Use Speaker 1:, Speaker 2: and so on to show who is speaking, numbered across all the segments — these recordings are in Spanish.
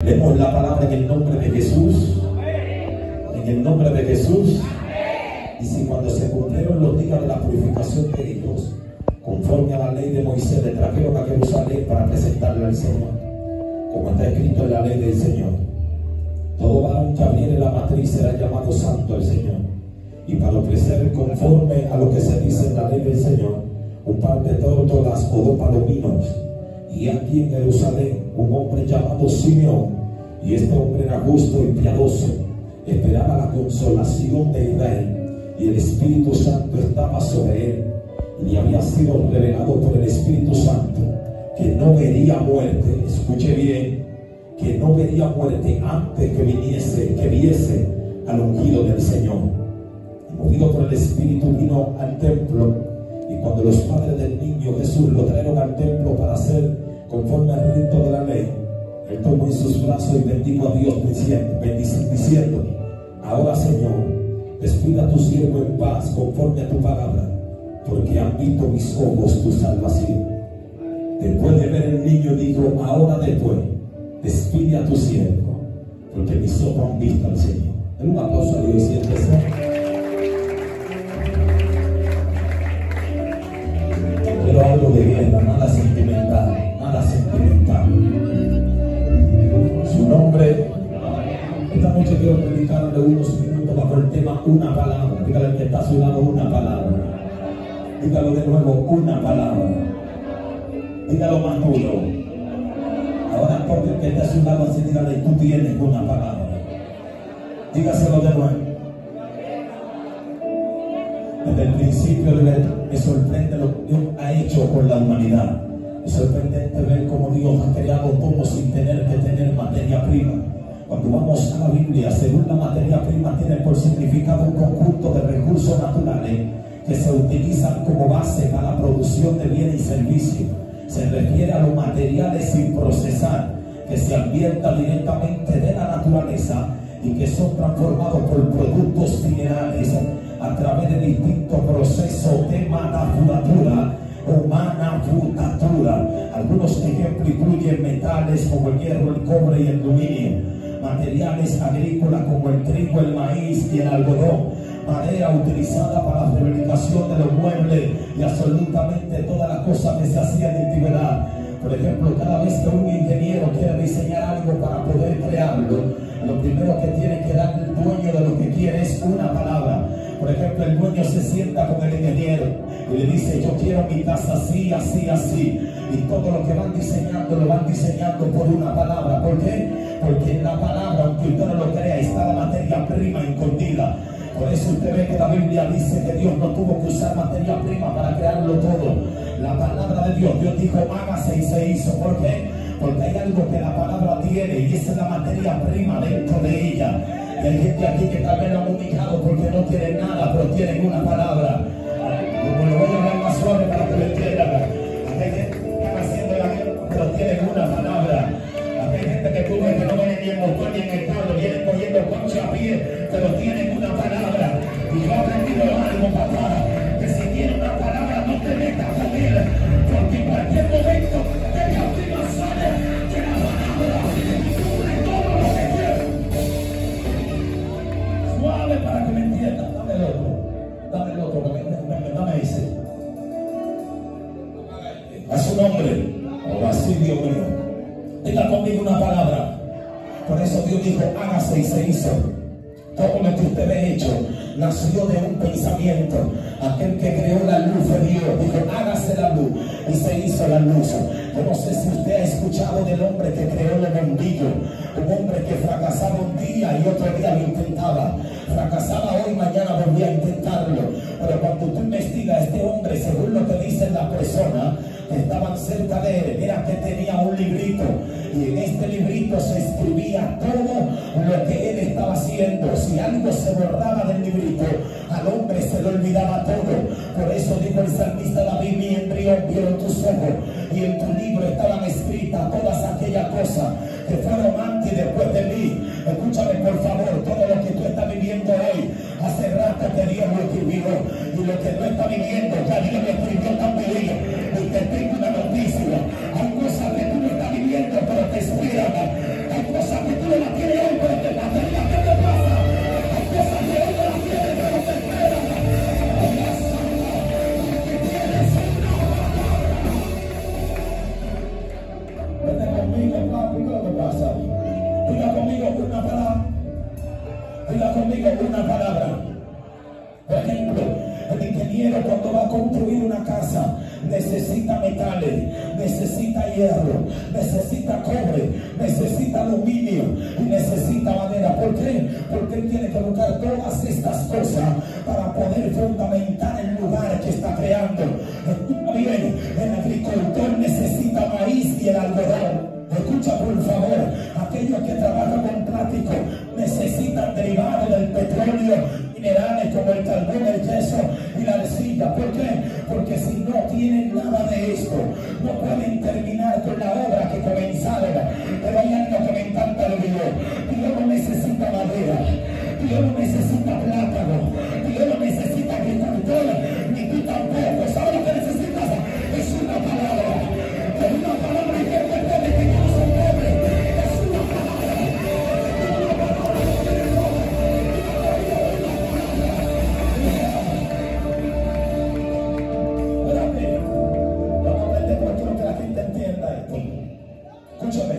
Speaker 1: Leemos la palabra en el nombre de Jesús. En el nombre de Jesús. Y si cuando se cumplieron los días de la purificación de ellos, conforme a la ley de Moisés, le trajeron a Jerusalén para presentarle al Señor, como está escrito en la ley del Señor: todo varón que abriere la matriz será llamado santo al Señor. Y para ofrecer conforme a lo que se dice en la ley del Señor, un par de tórtolas o 2 palominos. Y aquí en Jerusalén un hombre llamado Simeón, y este hombre era justo y piadoso, esperaba la consolación de Israel, y el Espíritu Santo estaba sobre él, y le había sido revelado por el Espíritu Santo que no vería muerte. Escuche bien, que no vería muerte antes que viese al ungido del Señor. Y movido por el Espíritu vino al templo, y cuando los padres del niño Jesús lo trajeron al templo para hacer conforme al rito de la ley, él tomó en sus brazos y bendijo a Dios diciendo: ahora, Señor, despida a tu siervo en paz conforme a tu palabra, porque han visto mis ojos tu salvación. Después de ver el niño dijo: ahora después, despide a tu siervo, porque mis ojos han visto al Señor. Den un aplauso a Dios y siéntese. Pero algo de guerra, nada sentimental, nada sentimental. Su nombre. Esta noche quiero dedicarle unos minutos bajo el tema una palabra. Dígale al que está a su lado: una palabra. Dígalo de nuevo: una palabra. Dígalo más duro. Ahora porque el que está a su lado, así dígale: tú tienes una palabra. Dígaselo de nuevo. Desde el principio me sorprende lo que Dios ha hecho por la humanidad. Es sorprendente ver cómo Dios ha creado todo sin tener que tener materia prima. Cuando vamos a la Biblia, según la materia prima tiene por significado un conjunto de recursos naturales que se utilizan como base para la producción de bienes y servicios. Se refiere a los materiales sin procesar, que se adviertan directamente de la naturaleza y que son transformados por productos minerales a través de distintos procesos de manufactura o manufactura. Algunos ejemplos incluyen metales como el hierro, el cobre y el aluminio, materiales agrícolas como el trigo, el maíz y el algodón, madera utilizada para la fabricación de los muebles y absolutamente todas las cosas que se hacían en antigüedad. Por ejemplo, cada vez que un ingeniero quiere diseñar algo para poder crearlo, lo primero que tiene que darle el dueño de lo que quiere es una palabra. Por ejemplo, el dueño se sienta con el ingeniero y le dice: yo quiero mi casa así, así, así. Y todo lo que van diseñando, lo van diseñando por una palabra. ¿Por qué? Porque en la palabra, aunque usted no lo crea, está la materia prima escondida. Por eso usted ve que la Biblia dice que Dios no tuvo que usar materia prima para crearlo todo. La palabra de Dios dijo: hágase, y se hizo. ¿Por qué? Porque hay algo que la palabra tiene, y esa es la materia prima dentro de ella. Y hay gente aquí que tal vez lo han ubicado porque no tienen nada, pero tienen una palabra. Como lo voy a hablar más suave para que lo entiendan. Hay gente que están haciendo la guerra, pero tienen una palabra. Hay gente que tú ves que no vienen ni en motor ni en el carro, vienen cogiendo coche a pie, pero tienen una palabra. Y yo he aprendido algo, papá, que si tienes una palabra no te metas con él, porque en cualquier momento de la última sale que la palabra cubre todo lo que quiere. Suave para que me entiendas. Dame el otro, dame ese. A su nombre, ahora sí, Dios mío. Diga conmigo una palabra. Por eso Dios dijo: hágase, y se hizo. Todo lo que usted ha hecho nació de un pensamiento. Aquel que creó la luz fue Dios. Dijo: hágase la luz, y se hizo la luz. Yo no sé si usted ha escuchado del hombre que creó el bombillo. Un hombre que fracasaba un día y otro día lo intentaba. Fracasaba hoy, mañana volvía a intentarlo. Pero cuando tú investigas, este hombre, según lo que dicen las personas que estaban cerca de él, mira que tenía un librito, y en este librito se escribía todo lo que él estaba haciendo. Si algo se borraba del librito, al hombre se le olvidaba todo. Por eso dijo el salmista David: mi embrión vieron tus ojos, y en tu libro estaban escritas todas aquellas cosas que fueron antes y después de mí. Escúchame por favor, todo lo que tú estás viviendo hoy, hace rato que Dios lo escribió, y lo que no está viviendo, ya Dios lo escribió también. Y te tengo una noticia: hay cosas que tú no estás viviendo, pero te esperan. Hay cosas Diga conmigo una palabra. Diga conmigo una palabra. Por ejemplo, el ingeniero cuando va a construir una casa necesita metales, necesita hierro, necesita cobre, necesita aluminio y necesita madera. ¿Por qué? Porque él tiene que buscar todas estas cosas para poder fundamentar el lugar que está creando. Escucha bien, el agricultor necesita maíz y el algodón. Escucha por favor, aquellos que trabajan con plástico necesitan derivados del petróleo, minerales como el carbón, el yeso y la arcilla. ¿Por qué? Porque si no tienen nada de esto, no pueden terminar con la obra que comenzaron. Pero hay algo que me encanta el video. Dios no necesita madera, Dios no necesita plátano, Dios no necesita agricultor, ni tú tampoco. ¿Sabes lo que necesitas? Es una palabra. Es una palabra que te puede quitar su pobre. Es una palabra. Espérate. Vamos a aprender porque quiero que la gente entienda esto. Escúchame.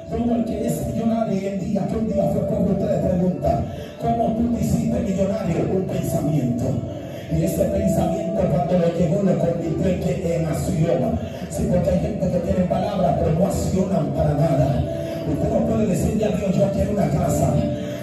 Speaker 1: Todo el que es millonario hoy en día, que un día fue pobre, usted le pregunta, ¿cómo tú te hiciste millonario? Un pensamiento. Y ese pensamiento cuando le llegó lo convirtió en acción. Sí, porque hay gente que tiene palabras pero no accionan para nada. Usted no puede decirle a Dios yo quiero una casa.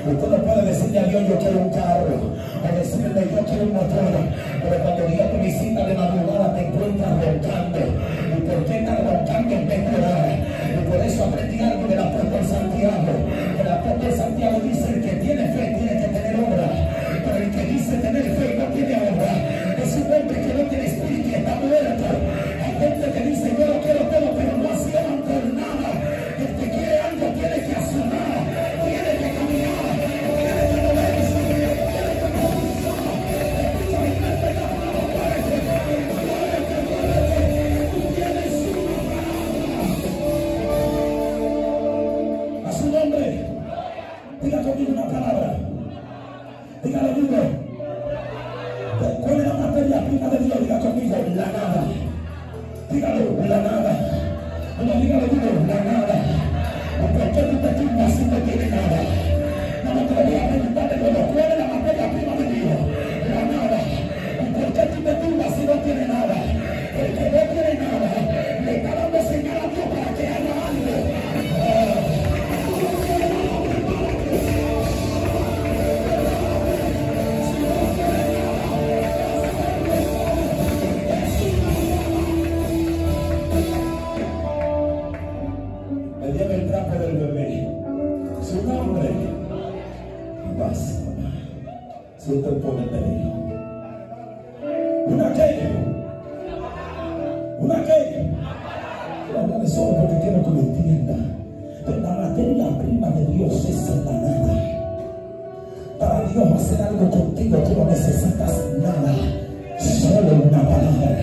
Speaker 1: Usted no puede decirle a Dios yo quiero un carro. O decirle yo quiero un motor. Pero cuando Dios te visita de madrugada te encuentras roncando. ¿Y por qué estás roncando en vez de orar? Y por eso aprendí algo del apóstol Santiago. El apóstol Santiago dice el que tiene fe tiene que tener obra. Pero el que dice tener fe y no tiene obra es un hombre que no tiene espíritu y está muerto. Hay gente que dice yo lo quiero todo pero no accionan por nada. El que quiere algo tiene que accionar, tiene que caminar, tiene que moverse, tiene que movilizar. Tú tienes una palabra. A su nombre, diga conmigo una palabra. Dígalo duro. ¿Cuál es la materia prima de Dios? Diga conmigo, la nada. Dígalo, la nada. No, dígalo duro, la nada. ¿Por qué tú te tumbas si no tienes nada? No te voy a preguntar de nuevo, ¿cuál es la materia prima de Dios? La nada. ¿Por qué tú te tumbas si no tienes nada? El que no tiene nada le está dando señal a Dios para que haga algo. Siento el poder de Dios. ¿Una qué? ¿Una qué? Quiero hablarle solo porque quiero que lo entienda. La materia prima de Dios es la nada. Para Dios hacer algo contigo tú no necesitas nada, solo una palabra.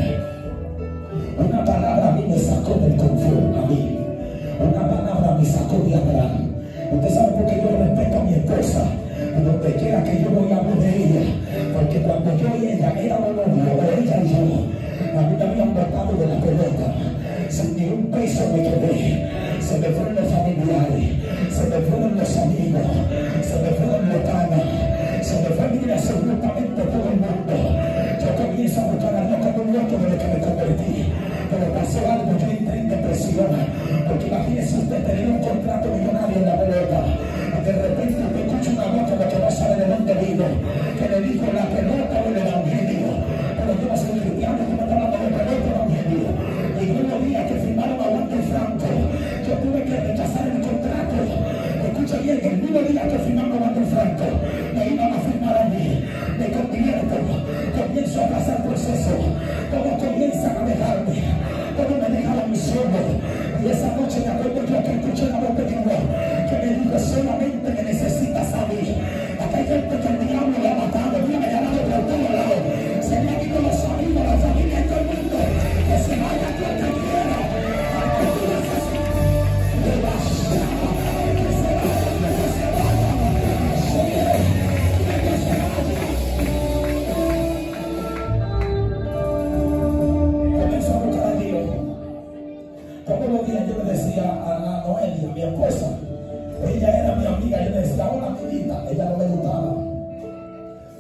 Speaker 1: Una palabra a mí me sacó del confort, a mí. Una palabra me sacó de Abraham. Usted sabe por qué yo respeto a mi esposa. Y donde quiera que yo voy a hablar de ella, porque cuando yo y ella éramos novios, o ella y yo, a mí me habían botado de la pelota, sin ni un peso me quedé, se me fueron los familiares, se me fueron los amigos, se me fueron los canas, se me fue mira absolutamente todo el mundo. Yo comienzo a buscar a Dios como un loco desde que me convertí, pero pasó algo, yo entré en depresión, porque imagínese usted tener un contrato millonario en la pelota. De repente me escucho una voz que no sabe de dónde vino, que le dijo la pelota o el evangelio. Pero yo no soy cristiano, que me está hablando de pelota o evangelio. Y el mismo día que firmaron a Walter Franco, yo tuve que rechazar el contrato. Escucha bien, el mismo día que firmaron a Walter Franco, me iban a firmar a mí. Me convierto, comienzo a pasar proceso, todo comienza a dejarme, todo me deja la misión. Y esa noche me acuerdo yo que escuché la voz de Dios que me dijo solamente me necesitas a mí. Acá hay gente que el diablo le ha matado, mira, me ha dado por todos lados. Se me ha quitado los amigos, la familia y todo el mundo. Que se vaya quien te quiera. Comenzó a buscar a Dios. Todos los días yo le decía a Noelia, mi esposa, Ella era mi amiga. Yo le decía, hola amiguita. Ella no me gustaba.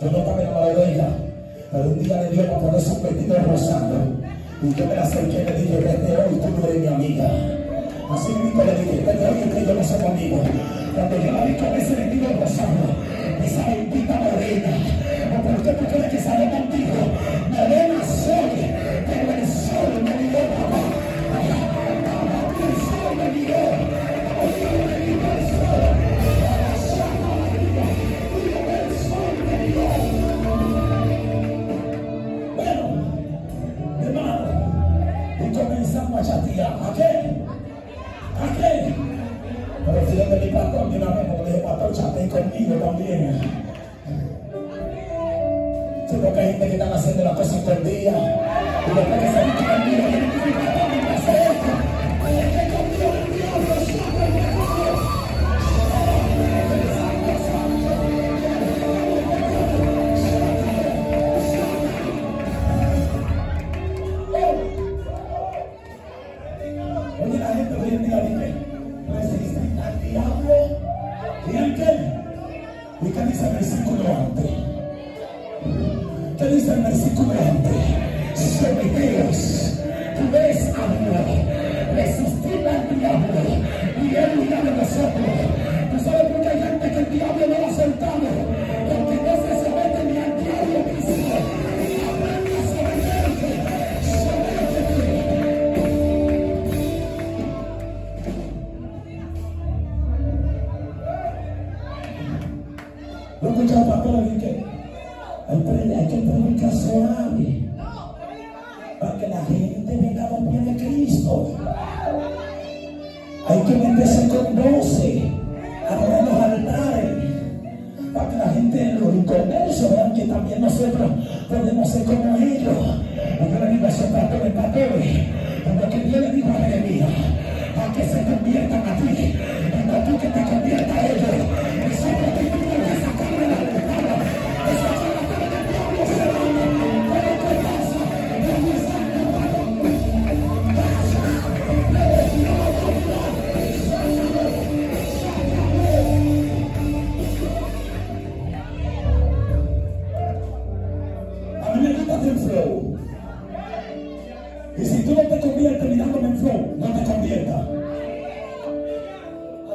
Speaker 1: Yo no estaba enamorado de ella. Pero un día le dio para ponerse un vestido rosado. Y yo me la acerqué y le dije, desde hoy tú no eres mi amiga. Así mismo le dije, desde hoy usted y yo no somos amigos. Cuando yo la vi con ese vestido rosado, esa bendita morena, ¿o por qué tú crees que sale contigo? Morena soy, pero el sol me dio, papá. El sol me dio. El sol me dio el sol. La llama la dio. El sol me dio. Bueno, hermano, y comenzamos a chatear. ¿A qué? ¿A qué? Pero si yo de mi pastor de una vez, como le dije, pastor, chateé conmigo también. Sino que hay gente que están haciendo las cosas escondidas. Y después que se han conmigo, y mi pastor me hace esto. Es que conmigo el diablo sabe el diablo. Oye, la gente hoy en día dice, resisten al diablo. ¿Y en qué? ¿Y qué dice el versículo antes? ¿Qué dice el versículo antes? Someteos, tú ves a Dios, resistir al diablo y él huirá de nosotros. ¿Tú sabes por qué hay gente que el diablo no lo ha soltado? Porque no se somete ni al diablo mismo. Aprende a someterte. ¿No escuchas pastor de qué? Hay que predicar suave para que la gente venga a los pies de Cristo. Hay que meterse con 12 a poner los altares para que la gente, los inconversos, vean que también nosotros podemos ser como ellos. Yo le digo a esos pastores, como que Dios le dijo a Jeremías, a que se conviertan a ti, y no tú que te conviertas a ellos. Nosotros tenemos que sacarle la ventana. A mí me gusta el flow. Y si tú no te conviertes mirándome en flow, no te conviertas.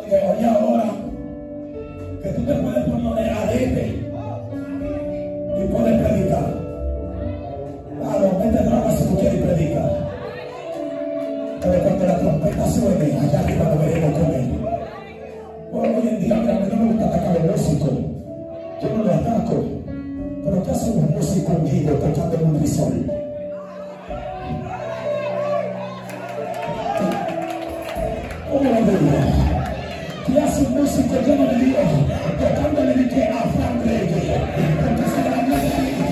Speaker 1: Oye, ahora que tú te puedes poner arete y puedes predicar. Claro, mete drama si tú quieres predicar. Pero cuando la trompeta suene, allá arriba nos veremos con él. Bueno, hoy en día, a mí no me gusta atacar a los músicos. Yo no lo ataco. Pero ¿qué hace un músico ungido tocando en un risol? ¿Cómo lo digo? ¿Qué hace un músico lleno de Dios tocándole de que a Frank Reggae? Porque se le dañó la vida.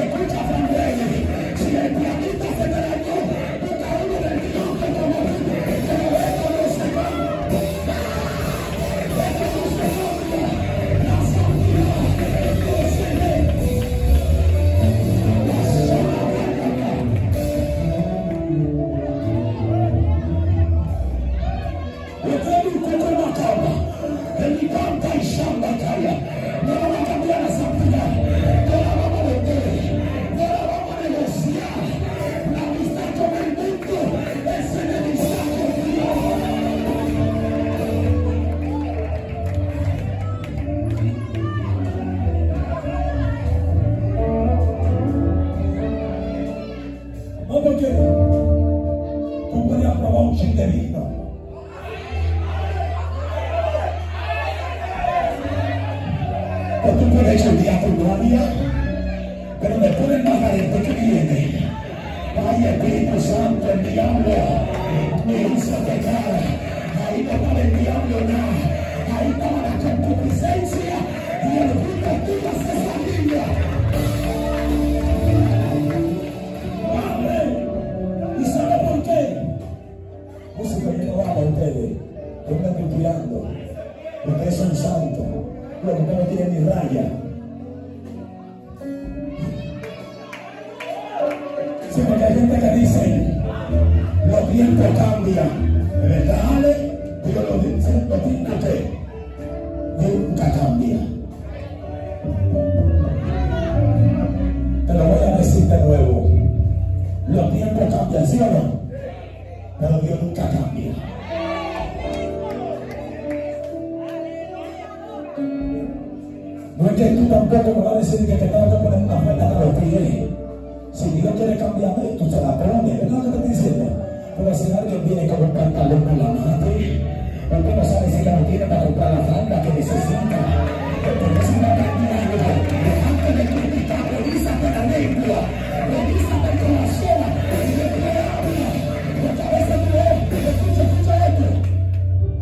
Speaker 1: Escucha a Frank Reggae. Si el pianista se te dañó, toca uno del Dios que como pero esto no se va. Esto no se cambia. La santidad no se ve. No vamos a cambiar la santidad, no la vamos a vender, no la vamos a negociar. La amistad con el mundo es enemistad con Dios. No, porque tú puedes aprobar un chin de vino. O tú puedes estudiar tu novia, pero después del margarito que viene, ay, Espíritu Santo, el diablo me hizo pecar. Ahí no estaba el diablo nada, ahí estaba la concupiscencia y el fruto tuyo se salía. Padre, ¿y sabe por qué? Música, yo no hablo a ustedes, yo me estoy tirando, ustedes son santos. Lo que no tiene ni raya. Sí, porque hay gente que dice, los tiempos cambian. ¿De verdad, Ale? Digo, los tiempos ¿qué? No es que tú tampoco me vas a decir que te tengo que poner una oferta que los pies. Si Dios quiere cambiarme, tú se la pones, ¿verdad lo que te estoy diciendo? Pero si alguien viene con un pantalón en la mano, usted no sabe si ya no tiene para comprar la falda que necesita. Porque si no aprendí algo, antes de criticar, revísate la lengua, revísate el corazón, y le pide habla. Porque a veces tú escucha esto.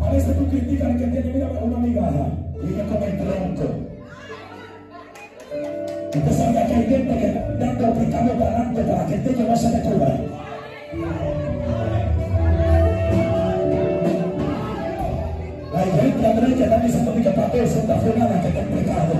Speaker 1: A veces tú criticas al que tiene, mira, una migaja, y viene con el tronco. Usted sabía que hay gente que dando picando para adelante para que el techo no se descubra. Hay gente, Andrés, que están diciendo que para todos son tan frenadas que están pecado,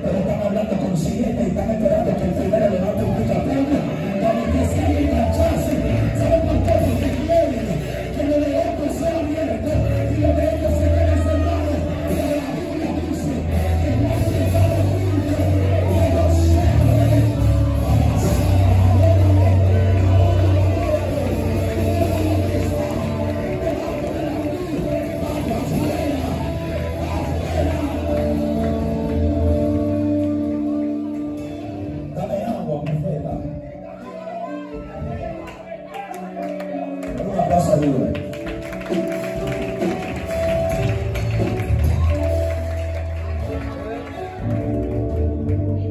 Speaker 1: pero están hablando consciente y están esperando que el primero levante un picapollo para que se haya engancharse. ¿Saben por qué? Porque quieren que lo de otros sea abierto y lo de ellos se quede cerrado. Pero la Biblia dice que no ha cerrado juntos.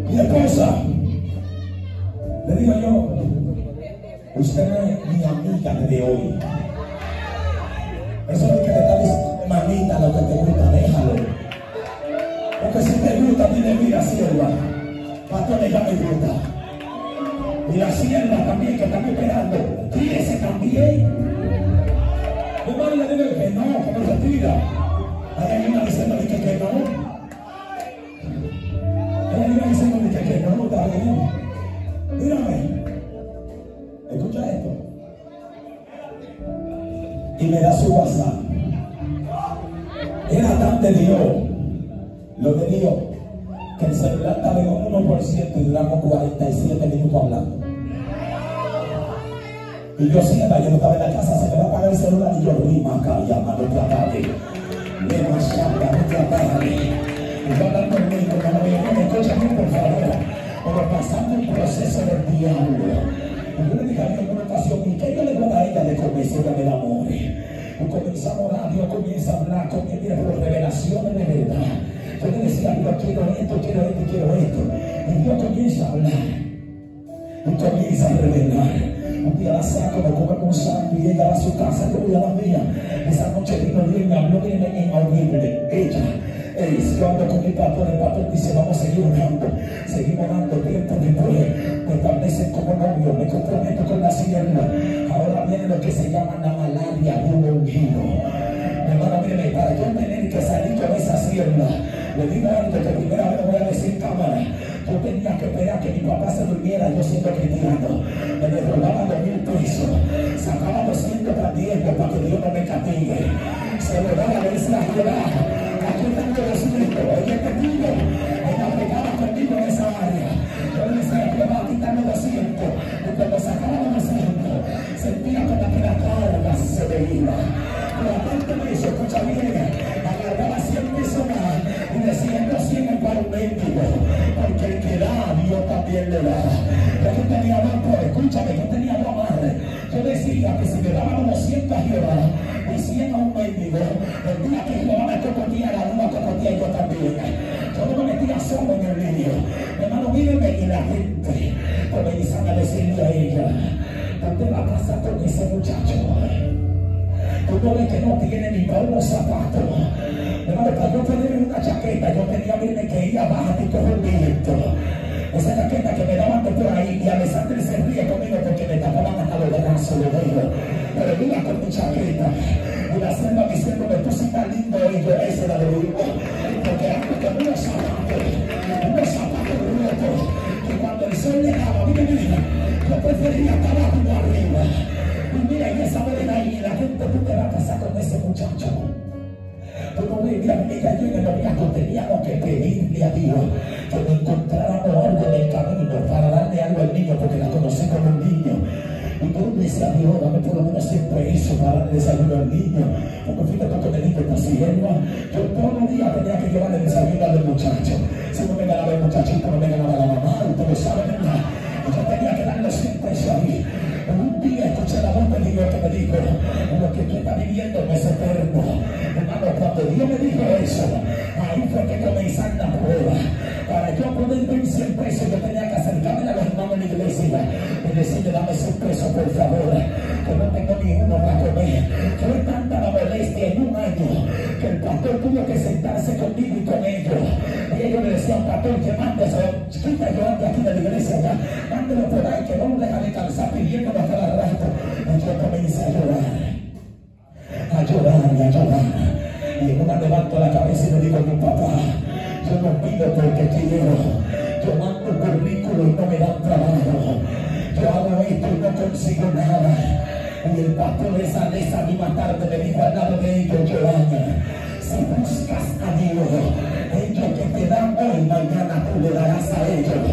Speaker 1: Mi esposa, le digo yo, usted no es mi amiga de hoy. Eso es lo que te está diciendo, mamita, lo que te gusta, déjalo. Porque si te gusta, dile, mira, sierva, pastor, ya me gusta. Y la sierva también que están esperando, tírese también. Mi madre le dice que no, que no se tira. Hay una diciéndole que no. Ella iba diciéndole que no, está bien. Mírame, escucha esto. Y me da su WhatsApp. Era tan de Dios, lo de Dios, que el celular estaba en un 1% y duramos 47 minutos hablando. Y yo siempre, yo no estaba en la casa, se me va a apagar el celular y yo rima acá, llamando te apague. Demasiado, no te apague. Y yo hablando conmigo, no me escucha a mí, por favor. Pero pasando el proceso del diablo. Y yo le dije a Dios en una ocasión, ¿y qué yo le voy a ella de comer si ella me da amor? Y comenzamos a orar, Dios comienza a hablar con ella por revelaciones de verdad. Yo le decía, Dios, quiero esto, quiero esto, quiero esto. Y Dios comienza a hablar. Y comienza a revelar. Un día la saco, me comemos algo y ella va a su casa, yo voy a la mía. Esa noche vino Dios y me habló bien inaudible. Ella, yo ando con mi pastor, el pastor dice, vamos a seguir orando. Seguimos orando, tiempo después me establecen como novio, me comprometo con la sierva. Ahora viene lo que se llama la malaria de un ungido. Mi hermano, mire, para yo tener que salir con esa sierva, le digo algo que primera vez lo voy a decir en cámara. Yo tenía que esperar que mi papá se durmiera, yo siendo cristiano. Me le robaba 2,000 pesos, sacaba 200 para tiempo para que Dios no me castigue. Se lo daba a veces a Jehová. Aquí tengo 200, ella te digo, ella pegaba conmigo en esa área. Yo le decía, Jehová, quítame 200. Y cuando sacaba 200, sentía como que la carga se me iba. Pero aparte de eso, escucha bien, agarraba 100 pesos más y decía, no 100 para un mendigo, porque el que da, Dios también le da. Yo tenía más, escúchame, yo tenía más madre. Yo decía que si me daban 200 a Jehová y 100 a un mendigo, el día que Jehová me cocoteara, uno cocotía yo también. Yo no me metía solo en el medio. Hermano, míreme, y la gente comienzan a decirle a ella, ¿dónde va a pasar con ese muchacho? Tú no ves que no tiene ni para unos zapatos. Hermano, para yo ponerme una chaqueta, yo tenía que ir abajo y coger un viento. Esa chaqueta que me daban de por ahí, y Alessandra se ríe conmigo porque me tapaban hasta los brazos, los dedos. Pero mira con mi chaqueta, y la selva diciendo, me puse tan lindo, y yo, esa la de vivo. Porque ando con unos zapatos rotos, que cuando el sol le daba, mira, yo prefería estar abajo y arriba. Y mira, y esa vez ahí, la gente, tú te vas a casar con ese muchacho. Tú no ves, ella yo en el noviazgo teníamos que pedirle a Dios que me encontráramos algo en el camino para darle algo al niño, porque la conocí como un niño. Y tú le decías a Dios, dame por lo menos 100 pesos para darle desayuno al niño. Porque fíjate tú que me dijiste esta sierva. Yo todos los días tenía que llevarle desayuno al muchacho. Si no vengan a ver muchachitos, no vengan a ver a la mamá, ustedes saben, ¿verdad? Yo tenía que darle siempre eso ahí. Un día escuché la voz de Dios que me dijo: lo que tú estás viviendo no es eterno. Hermano, cuando Dios me dijo eso, ahí fue que comenzar la prueba. Para yo poder ver 100 pesos, yo tenía que acercarme a los hermanos de la iglesia y decirle: dame 100 pesos por favor, que no tengo ni uno para comer. Fue tanta la molestia en un año que el pastor tuvo que sentarse conmigo y con ellos. Y ellos le decían: pastor, que mande eso, quita yo de aquí de la iglesia ya, mándelo por ahí, que no lo deja de calzar pidiéndolo a cada rato. Y yo comencé a llorar. Y en una levanto la cabeza y le digo: mi papá, yo no pido porque quiero. Yo mando currículo y no me dan trabajo. Yo hago esto y no consigo nada. Y el pastor esa misma tarde me dijo al lado de ellos: Giovanna, si buscas a Dios, ellos que te dan hoy, mañana tú le darás a ellos.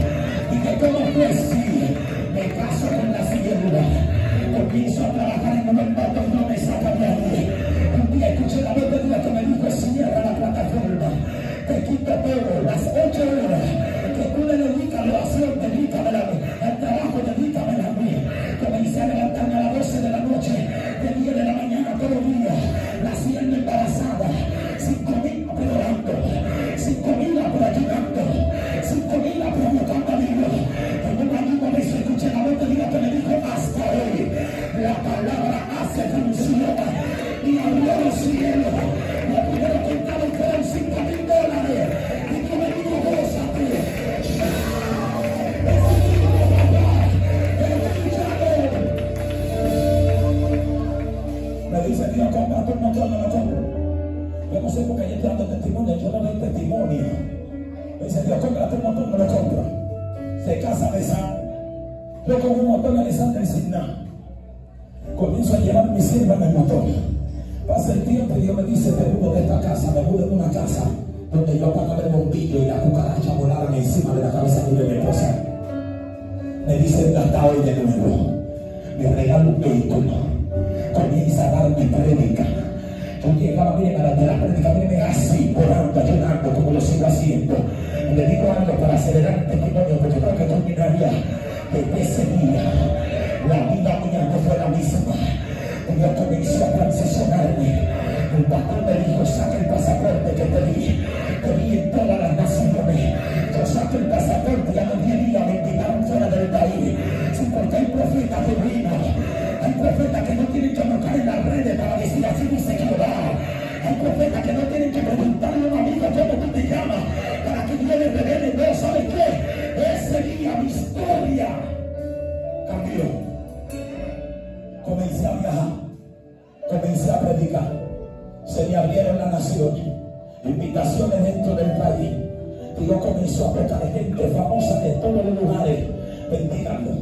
Speaker 1: Y que como fue así, me caso con la siguiente. Comienzo a trabajar en un embargo y no me saca de ahí. Un día escuché la voz de Dios que me dijo: cierra la plataforma, te quito todo, las 8 horas que tú le dedicas a la oración, dedícamela al trabajo, dedícamela a mí. Comencé a levantarme a las 12 de la noche, de 10 de la mañana todo el día, la sierva embarazada, 5,000 orando, 5,000 ayudando, 5,000 provocando a Dios. En un amigo me escuché la voz de Dios que me dijo: hasta hoy la palabra hace función. Y abrió los cielos. Lo primero que estaba fueron $5,000. Y yo me digo: gózate. Me dice: Dios, compra tu motor, no lo compro. Yo no sé por qué yo estoy dando testimonio, yo no doy testimonio. Me dice: Dios, compra tu motor, no lo compro. Se casa de San. Yo con un motor de Alexander sin nada. Comienzo a llevar mi sierva en el motor. Pasa el tiempo y Dios me dice: me mudo de esta casa, me mudo de una casa donde yo apagaba el bombillo y la cucaracha volaban encima de la cabeza de mi esposa. Me dice: hasta hoy de nuevo. Me regalo un vehículo. Comienza a dar mi prédica. Yo llegaba bien a la prédica, viene así, orando, ayunando, como lo sigo haciendo. Y le digo algo para acelerar el testimonio, porque creo que terminaría. Desde ese día, la vida mía no fue la misma. Dios comenzó a transicionarme. El pastor me dijo: saca el pasaporte que te di en todas las naciones. Yo saco el pasaporte y a los 10 días me invitaron fuera del país. Sí, porque hay profetas que vino. Hay profetas que no tienen que buscar en las redes para decir: así dice Jehová. Hay profetas que no tienen que preguntarle a un amigo cómo tú te llamas para que Dios le revele. No, ¿sabes qué? Ese día mi historia cambió. Comencé a viajar, comencé a predicar, se me abrieron las naciones, invitaciones dentro del país. Dios comenzó a tocar gente famosa de todos los lugares. Bendíganlo,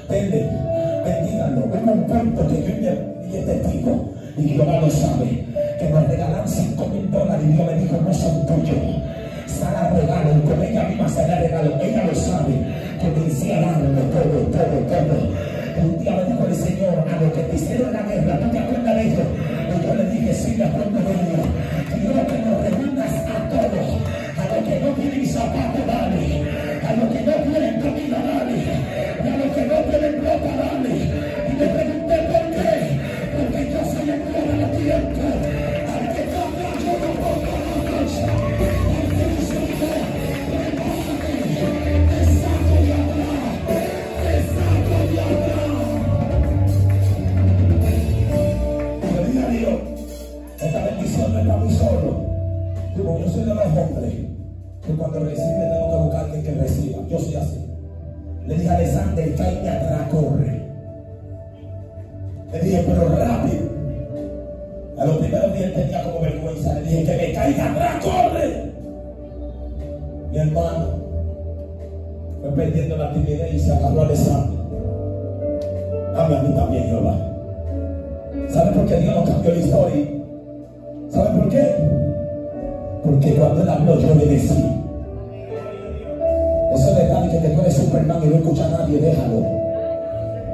Speaker 1: bendíganlo. Hubo un punto que yo y el testigo, y Jehová lo sabe, que nos regalan $5,000 y Dios me dijo: no son tuyos. Sara regalo, y con ella misma será regalo. Ella lo sabe. Comencé a darlo todo. Un día me dijo el Señor: a los que te hicieron la guerra, ¿tú te acuerdas de ellos? Y yo le dije: sí, me acuerdo de ellos. Quiero que nos reúnas a todos. A los que no tienen zapatos, dale. A los que no tienen comida, dale. Y a los que no tienen ropa, dale. Y me pregunté: ¿por qué? Porque yo soy el Dios de los tiempos. Al que toca, yo no pongo la cosa. Al que dice: prepárate, te saco de atrás. Te saco de atrás. Dios, esta bendición no está muy solo. Digo, yo soy de los hombres que cuando recibe tengo que buscar a alguien que reciba. Yo soy así. Le dije a Alexander: cállate atrás, corre. Le dije: pero rápido. A los primeros días tenía como vergüenza. Le dije: que me caiga atrás, corre. Mi hermano fue perdiendo la timidez y se agarró a Alexander. Dame a mí también, Jehová. ¿Sabe por qué Dios no cambió la historia? ¿Sabe por qué? Porque cuando Él habló, yo obedecí. Eso de tal que te puede Superman y no escucha a nadie, déjalo.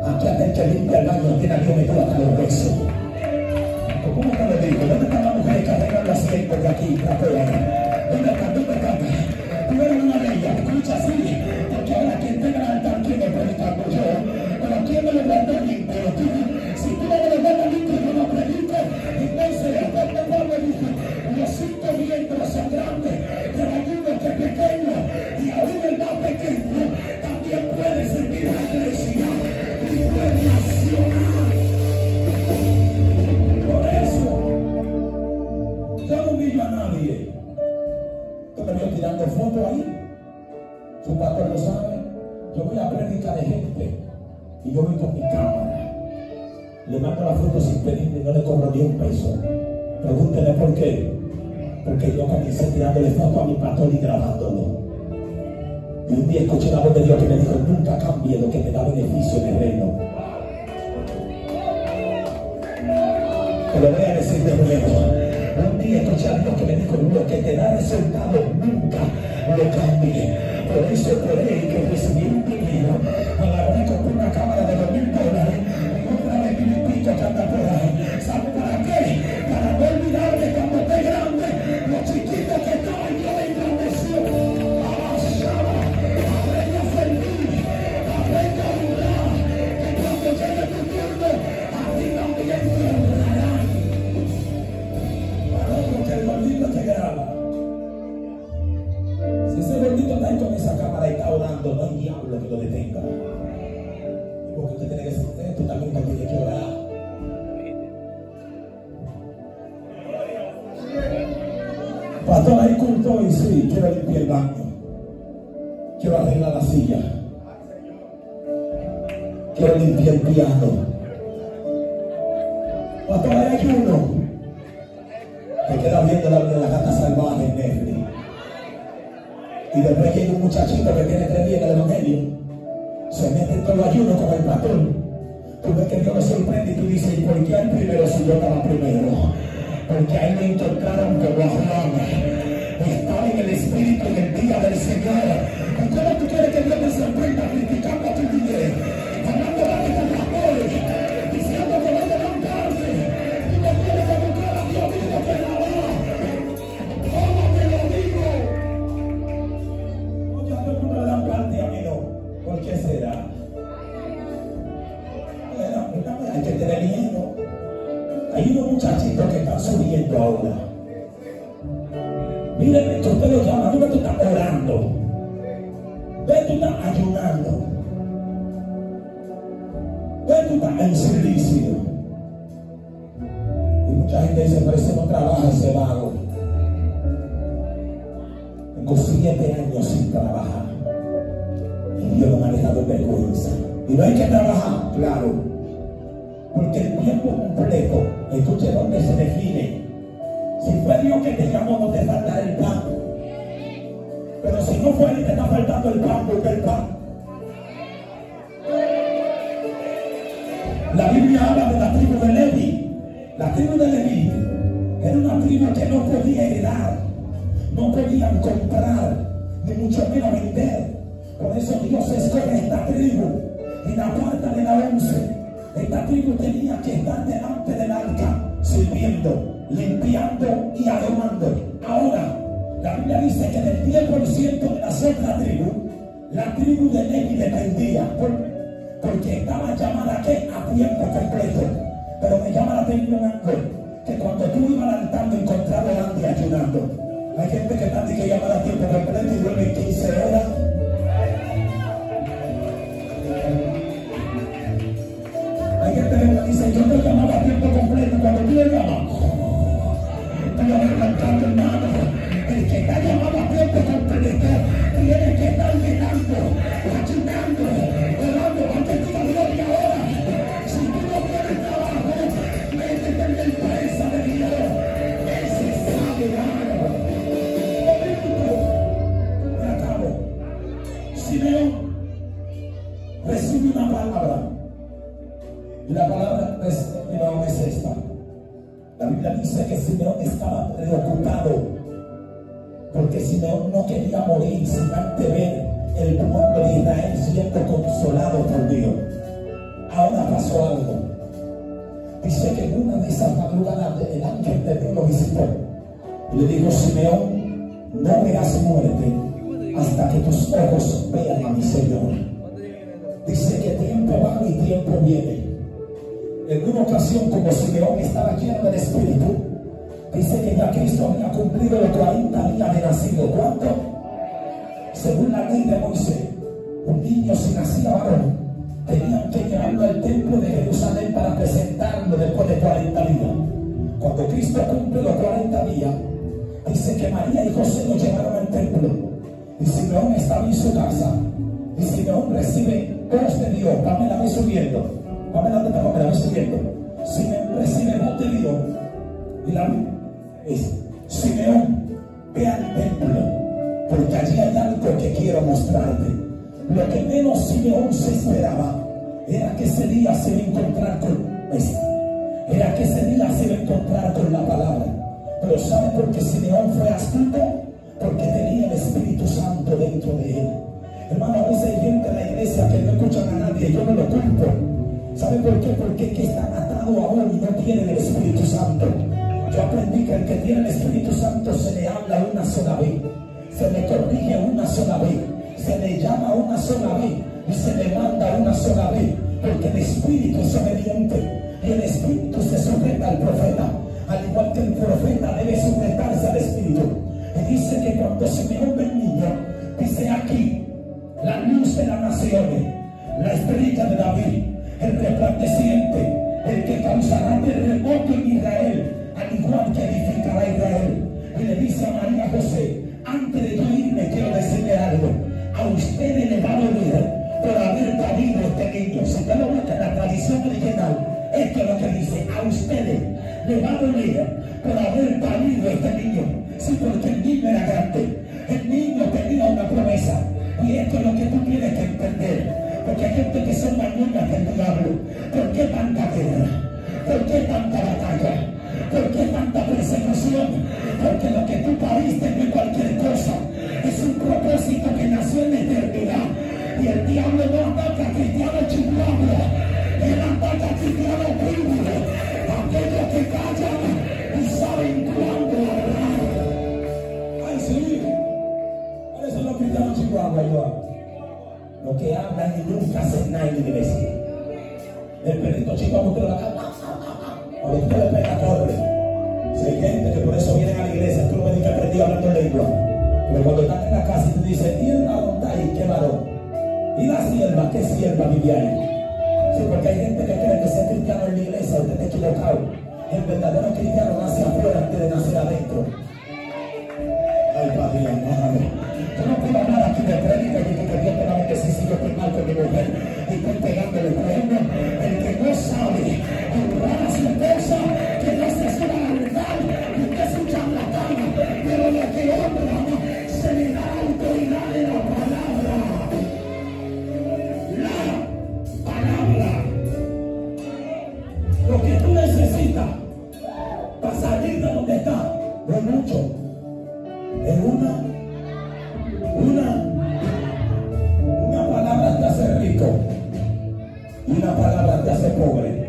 Speaker 1: Aquí hasta el que limpia el baño tiene a Dios metido hasta los besos. ¿Cómo te lo digo? ¿Dónde están las mujeres que arreglan los asientos de aquí? ¿Dónde están? ¿Dónde están? Tú eres una dicho así, porque ahora quien tenga el altar quiere predicando yo, pero ¿quién me lo guarda limpio? Si tú no me lo guardas limpio, yo no predico. Entonces el apóstol Pablo dijo, los 5 vientos son grandes, pero hay uno que es pequeño, y aún el más pequeño también puede servir a la iglesia y puede accionar. Por eso yo no humillo a nadie. Yo me voy tirando fotos ahí. Su pastor lo sabe. Yo voy a predicar de gente y yo voy con mi cámara. Le mando la foto sin pedirle, no le cobro ni un peso. Pregúntele por qué. Porque yo comencé tirándole fotos a mi pastor y grabándolo. Y un día escuché la voz de Dios que me dijo, nunca cambie lo que te da beneficio en el reino. Te lo voy a decir de nuevo. Un día escuché a Dios que me dijo, lo que te da resultado nunca lo cambie. Por eso por él que recibí un dinero, agarré con una cámara de $2,000 y otra de 1,000 y pico que anda por ahí. ¿Sabe para qué? Para no olvidarme cuando esté grande, lo chiquito que estaba y yo me engrandeció. Aprende a servir, aprende a orar, que cuando llegue tu turno, a ti también te honrarán. Para otro que el gordito te graba. Si ese gordito está ahí con esa cámara y está orando, no hay diablo que lo detenga. Porque usted tiene que ser, tú también tienes que orar. Pastor, hay culto y sí, quiero limpiar el baño. Quiero arreglar la silla. Quiero limpiar el piano. Pastor, hay ayuno. Te quedas viendo la gata salvaje en Netflix. Y después llega un muchachito que tiene 3 días en el evangelio, se mete en todo el ayuno con el pastor. Tú ves que Dios lo sorprende y tú dices, ¿y por qué el primero si yo estaba primero? Porque ahí me encontraron como a Juan. Estaba en el espíritu en el día del Señor. ¿Y cómo tú quieres que Dios te sorprenda criticando a tu líder? Hablando de tus pastores, diciendo que va a levantarse. Y no quiere que buscar a Dios mismo que la va. ¿Cómo te lo digo? Oye, a todo el mundo le dan parte, a mí no. ¿Por qué será? Bueno, hay que tener miedo. Hay unos muchachitos que están subiendo ahora. Miren que usted lo llama, tú estás orando. Ve, tú estás ayunando. Ve, tú estás en servicio. Y mucha gente dice, pero ese no trabaja, ese vago. Tengo 7 años sin trabajar. Y Dios no me ha dejado vergüenza. Y no hay que trabajar, claro. Porque el tiempo completo, escuche dónde se define. Si fue Dios que te llamó, no te faltará el pan. Pero si no fue Él y te está faltando el pan, busca el pan. La Biblia habla de la tribu de Leví. La tribu de Leví era una tribu que no podía heredar, no podían comprar, ni mucho menos vender. Por eso Dios escoge esta tribu y la aparta de la 11. Esta tribu tenía que estar delante del arca, sirviendo, limpiando y adorando. Ahora, la Biblia dice que del 10% de las otras tribus, la tribu de Leví dependía, porque estaba llamada a tiempo completo. Pero me llama la atención algo, que cuando tú ibas al altar me encontraba orando y ayunando. Hay gente que está que llamar a tiempo completo y duerme 15 horas. Hay gente que dice, yo te llamaba a tiempo completo. Cuando tú le llamas, tú vas levantando hermano. El que está llamado a tiempo completo tiene que estar mirando, ayunando, orando, antes de la gloria ahora. Si tú no tienes trabajo, métete en la empresa de Dios. Ese sabe algo. Me acabo. Simeón recibe una palabra. Y la palabra de Simeón es esta. La Biblia dice que Simeón estaba preocupado porque Simeón no quería morir sin antes ver el pueblo de Israel siendo consolado por Dios. Ahora pasó algo. Dice que en una de esas madrugadas el ángel de Dios lo visitó y le dijo, Simeón, no verás muerte, hasta que tus ojos vean a mi Señor. Dice que tiempo va y tiempo viene. En una ocasión, como Simeón estaba lleno del Espíritu, dice que ya Cristo había cumplido los 40 días de nacido. ¿Cuánto? Según la ley de Moisés, un niño si nacía varón, tenían que llevarlo al templo de Jerusalén para presentarlo después de 40 días. Cuando Cristo cumple los 40 días, dice que María y José lo llevaron al templo. Y Simeón estaba en su casa. Y Simeón recibe voz de Dios. Pamela, ve subiendo. Pamela, ve subiendo. Simeón recibe voz de Dios. Y la es: Simeón, ve al templo, porque allí hay algo que quiero mostrarte. Lo que menos Simeón se esperaba era que ese día se iba a encontrar con esto. Era que ese día se iba a encontrar con la palabra. Pero ¿sabe por qué Simeón fue astuto? Porque tenía el Espíritu Santo dentro de él. Hermano, a veces hay gente en la iglesia que no escuchan a nadie. Yo no lo culpo. ¿Sabe por qué? Porque es que están atados aún y no tienen el Espíritu Santo. Yo aprendí que el que tiene el Espíritu Santo se le habla una sola vez, se le corrige una sola vez, se le llama una sola vez y se le manda una sola vez, porque el Espíritu es obediente y el Espíritu se sujeta al profeta, al igual que el profeta debe sujetarse al Espíritu. Y dice que cuando Simeón ve el niño, dice aquí: la luz de las naciones, la estrella de David, el resplandeciente, el que causará terremoto en Israel, al igual que edificará Israel. Y le dice a María José: antes de yo irme quiero decirle algo. A ustedes les va a doler por haber parido este niño. Si usted lo busca en la tradición original, esto es lo que dice: a ustedes les va a doler por haber parido este niño. Sí, porque el niño era grande, el niño tenía una promesa. Y esto es lo que tú tienes que entender, porque hay gente que son mañanas del diablo. ¿Por qué tanta guerra? ¿Por qué tanta batalla? ¿Por qué tanta persecución? Porque lo que tú pariste no es cualquier cosa, es un propósito que nació en la eternidad. Y el diablo no ataca a cristianos chiflados, él ataca a cristianos vivos, aquellos que callan y saben cuándo hablar. ¡Ay, sí! ¿Cuáles son los cristianos chiflados, ayuda? Los que hablan y nunca hacen nada en la iglesia. El perrito chico porque lo haga. Cuando usted le pega, corre. Si hay gente que por eso vienen a la iglesia, tú no me dices que aprendí hablando en lengua. Pero cuando están en la casa y tú dices: ¿y el varón está ahí? ¿Qué varón? ¿Y la sierva? ¿Qué sierva vive ahí? Sí, porque hay gente que cree que ser cristiano en la iglesia, usted está equivocado. El verdadero cristiano nace afuera antes de nacer adentro. Ay, padre, hermano. Yo no puedo hablar aquí de prédica y que Dios te va a meter si yo estoy mal con mi mujer y estoy pegándole el cuerno. El que no sabe honrar a su esposa, que no se suba a la verdad y que es un charlatán, pero lo que honra se le da autoridad de la palabra. La palabra. Lo que tú necesitas para salir de donde está no es mucho. Es una palabra te hace rico y una palabra te hace pobre.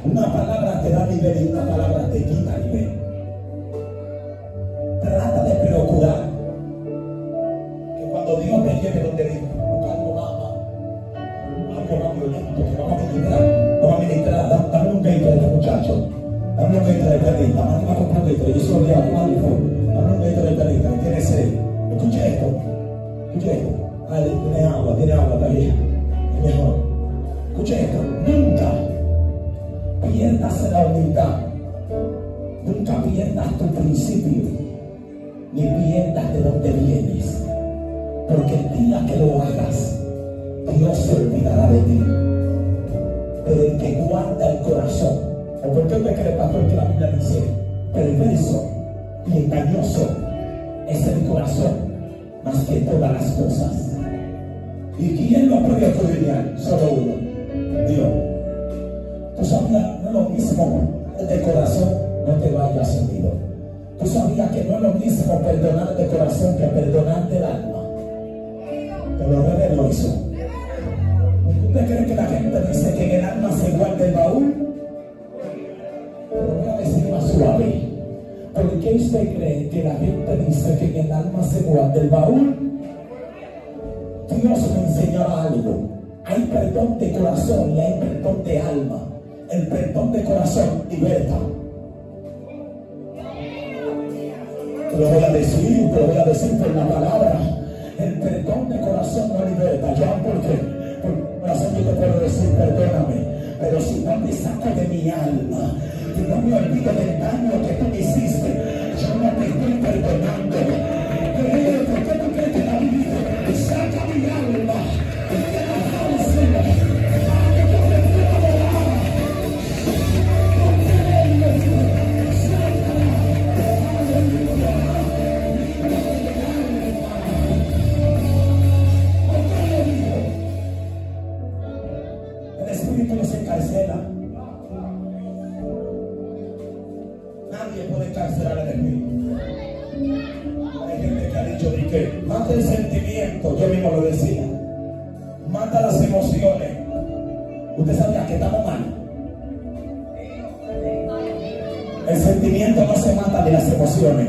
Speaker 1: Una palabra te da nivel y una palabra te quita nivel. Trata de procurar que cuando Dios te lleve donde dice: algo más violento, que vamos a ministrar, dame un grito de este muchacho, dame un grito de perrita, dame un grito, yo soy de dame un grito de perrita, que tiene sed. Escucha esto. Tiene agua también. Es mejor. Escucha esto. Nunca pierdas la humildad. Nunca pierdas tu principio. Ni pierdas de dónde vienes. Porque el día que lo hagas, Dios se olvidará de ti. Pero el que guarda el corazón, ¿o por qué usted cree, pastor, que la Biblia dice: perverso y engañoso es el corazón más que todas las cosas? ¿Y quién lo puede escudriñar? Solo uno: Dios. Tú sabías, no es lo mismo de corazón, no te vayas unido. Tú sabías que no es lo mismo perdonar de corazón que perdonar del alma. Te lo revelo eso. ¿Usted cree que la gente dice que en el alma se guarda el baúl? Pero voy a decir más suave. ¿Por qué usted cree que la gente te dice que en el alma se guarda el baúl. Dios me enseñaba algo. Hay perdón de corazón y hay perdón de alma. El perdón de corazón liberta. Te lo voy a decir por la palabra. El perdón de corazón no liberta. Ya por corazón yo te puedo decir perdóname. Pero si no te saco de mi alma y no me olvido del daño que tú me hiciste, yo no te estoy perdonando. Pero ¿por qué tú crees que la vida saca mi alma? El espíritu no se encarcela. Nadie puede encarcelar al espíritu. Hay gente que ha dicho de que mata el sentimiento. Yo mismo lo decía. Mata las emociones. Usted sabía que estamos mal. El sentimiento no se mata de las emociones.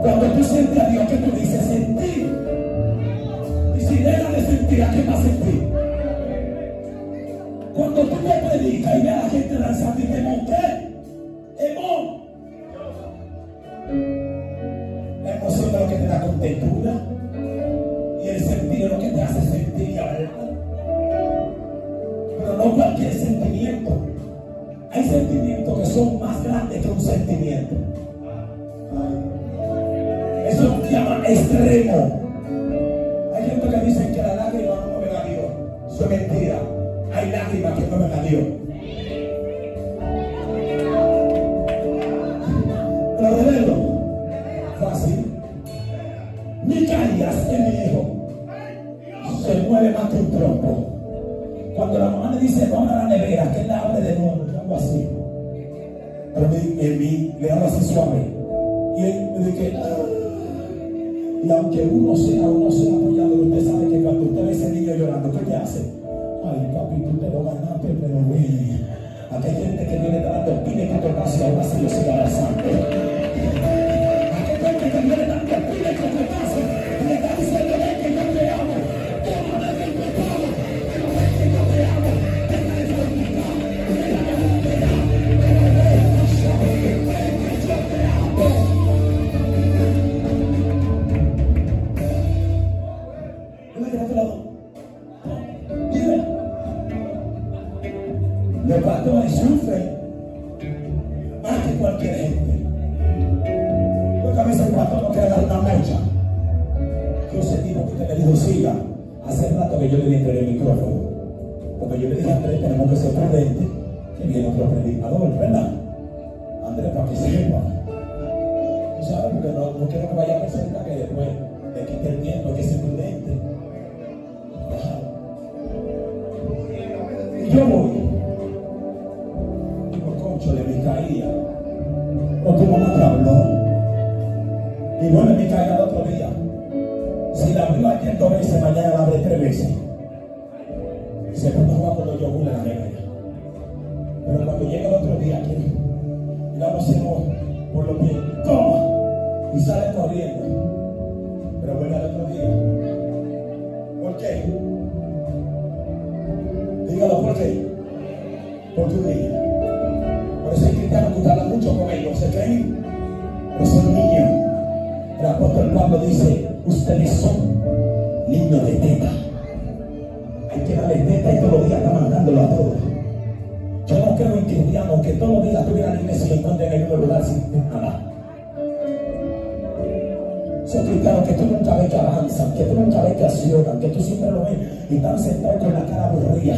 Speaker 1: Cuando tú sientes a Dios, ¿qué tú dices? Sentir. Y si deja de sentir, ¿a qué va a sentir? Cuando tú me predicas y ves a la gente lanzando y te monté, la emoción es lo que te da contentura y el sentir es lo que te hace sentir y hablar. Pero no cualquier sentimiento. Hay sentimientos que son más grandes que un sentimiento. Eso se llama extremo. Hay gente que dice que la lágrima no mueven a Dios. Eso es mentira. Hay lágrimas que mueven a Dios. Pero de verlo fácil. Micaías, es mi hijo, se mueve más que un trompo. Cuando la mamá le dice vamos a la nevera, que él la abre de nuevo, algo así. Pero en mí le habla así suave. Y él me dice y aunque uno sea apoyado, usted sabe que cuando usted ve ese niño llorando, ¿qué te hace? Ay, papi, tú te lo ganaste, pero güey. Aquí hay gente que viene dando pide que tocase, ahora sí lo sigue abrazando. Aquí hay gente que viene dando pide que tocase, y le está diciendo que yo te amo. Tómame del pecado, pero ven que yo te amo. Deja de fornicar, deja de adulterar, pero ven que yo te amo. Los pastores sufren más que cualquier gente. Porque a veces el pastor no quiere dar una mocha. Yo sentí porque usted me dijo siga. Hace rato que yo le dije el micrófono. Porque yo le dije a Andrés, tenemos que ser prudentes, que viene otro predicador, ¿verdad? Andrés, para que sepa. Tú sabes, porque no quiero que vaya a pensar que después le quite el tiempo, hay que ser prudente. Y yo voy. De Micaía, o tu mamá te habló, y vuelve Micaía el otro día. Si la abrió ayer 2 veces, mañana la abre 3 veces. Y se pone a jugar con los yogures en la nevera. Pero cuando llega el otro día aquí, y la hacemos por los pies, toma, y sale corriendo. Pero vuelve al otro día. ¿Por qué? Dígalo, ¿por qué? Por tu día. Por eso hay cristianos que hablan mucho con ellos, ¿se creen? Pero son niños. El apóstol Pablo dice, ustedes son niños de teta. Hay que darle teta y todos los días está mandándolo a todos. Yo no creo en cristianos que todos los días tuvieran la iglesia y encuentren en un lugar sin nada. Son cristianos que tú nunca ves que avanzan, que tú nunca ves que accionan, que tú siempre lo ves y están sentados con la cara aburrida.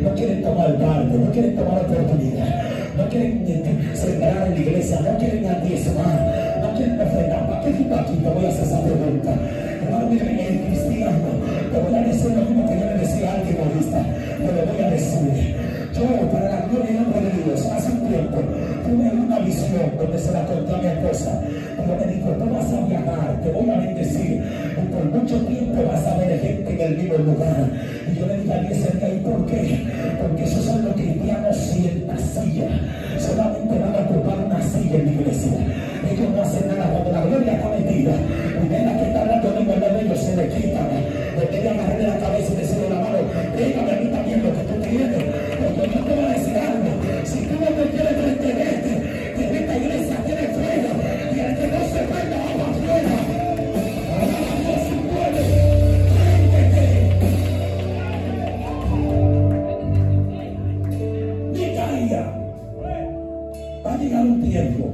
Speaker 1: No quieren tomar parte, no quieren tomar oportunidad, no quieren sembrar en la iglesia, no quieren diezmar, no quieren ofrendar. ¿Para qué tú estás aquí? Te voy a hacer esa pregunta. Hermano, mire, el cristiano, te voy a decir lo mismo que yo le decía a alguien ahorita, te lo voy a decir. Yo, para la gloria y honra de Dios, hace un tiempo tuve una visión donde se la conté a mi esposa. Pero me dijo, tú vas a viajar, te voy a bendecir, y por mucho tiempo vas a ver gente en el mismo lugar. Y yo le dije a Eliezer, ¿y por qué? Porque esos son los cristianos sin silla, son en la iglesia. Ellos no hacen nada cuando la gloria está metida. Primero que está hablando de igualdad de ellos se le quitan. Debe agarrarle la cabeza y decirle la mano, venga, a mí también lo que tú tienes. Porque yo te voy a decir algo. Si tú no te quieres entreverte, que esta iglesia tiene fuego. Y el que no se prenda, vamos afuera. Ahora si puede. Va a llegar un tiempo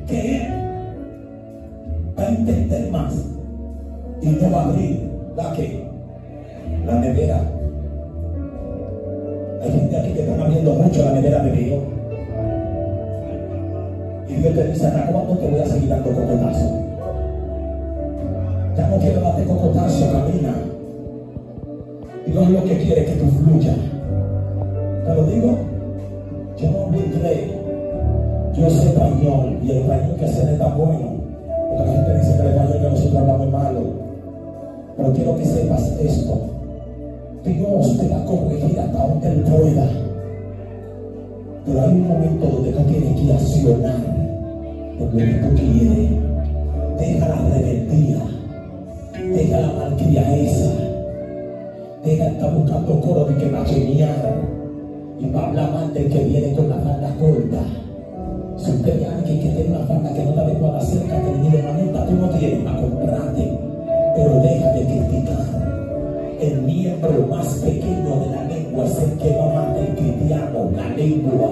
Speaker 1: que él va a entender más y no va a abrir la nevera. Hay gente aquí que están abriendo mucho la nevera de Dios y Dios te dice: ¿hasta cuándo te voy a seguir dando cocotazo? Ya no quiero darte cocotazo, camina. Dios lo que quiere es que tú fluyas. Te lo digo, yo no hablo inglés, yo sé español, y el español que sé es tan bueno, porque la gente dice que el español que nosotros hablamos es malo. Pero quiero que sepas esto: Dios te va a corregir hasta donde Él pueda, pero hay un momento donde tú tienes que accionar por lo que tú quieres. Deja la rebeldía, deja la malcriadeza, deja de estar buscando coro de que va a geniar y va a hablar mal del que viene con la falda corta. Si usted ve a alguien que tiene una falda que no la adecuada cerca, que le dice: hermanita, tú no tienes para comprarte, pero deja de criticar. El miembro más pequeño de la lengua es el que va más del cristiano, la lengua.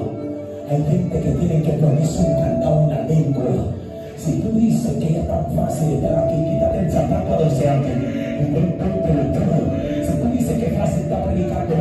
Speaker 1: Hay gente que tiene que ponerse un candado en la lengua. Si tú dices que es tan fácil estar aquí, quítate el zapato del seante. Si tú dices que es fácil estar predicando,